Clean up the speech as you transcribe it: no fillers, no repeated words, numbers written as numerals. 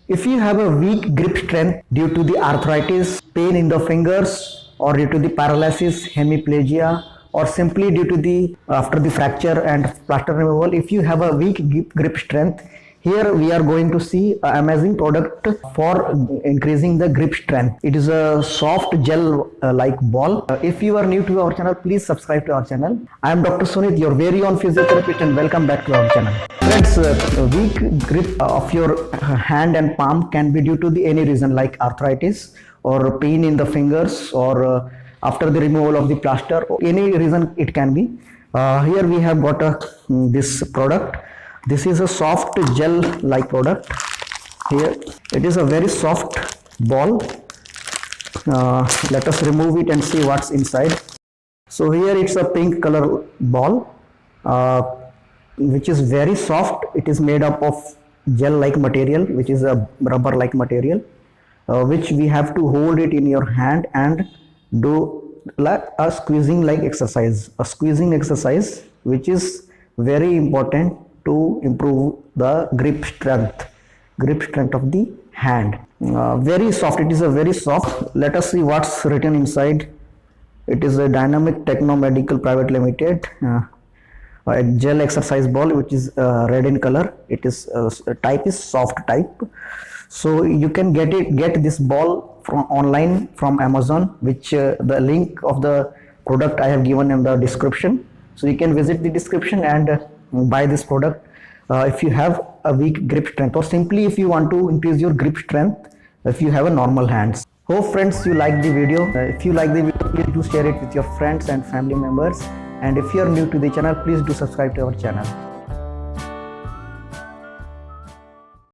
If you have a weak grip strength due to the arthritis, pain in the fingers, or due to the paralysis, hemiplegia, or simply due to the after the fracture and plaster removal, if you have a weak grip strength, here we are going to see an amazing product for increasing the grip strength. It is a soft gel like ball. If you are new to our channel, please subscribe to our channel. I am Dr. Sunit, your very own physiotherapist, and welcome back to our channel. Friends, weak grip of your hand and palm can be due to any reason like arthritis or pain in the fingers or after the removal of the plaster, or any reason it can be. Here we have got this product. This is a soft gel like product. Here it is a very soft ball. Let us remove it and see what's inside. So here it's a pink color ball, which is very soft. It is made up of gel like material, which is a rubber like material, which we have to hold it in your hand and do like a squeezing like exercise, which is very important to improve the grip strength of the hand. Very soft. It is a very soft. Let us see what's written inside. It is a Dynamic Techno Medical Private Limited, a gel exercise ball, which is red in color. It is type is soft type. So you can get this ball from online from Amazon, which the link of the product I have given in the description. So you can visit the description and buy this product if you have a weak grip strength, or simply if you want to increase your grip strength if you have a normal hands. Hope friends you like the video. If you like the video, please do share it with your friends and family members, and if you are new to the channel, please do subscribe to our channel.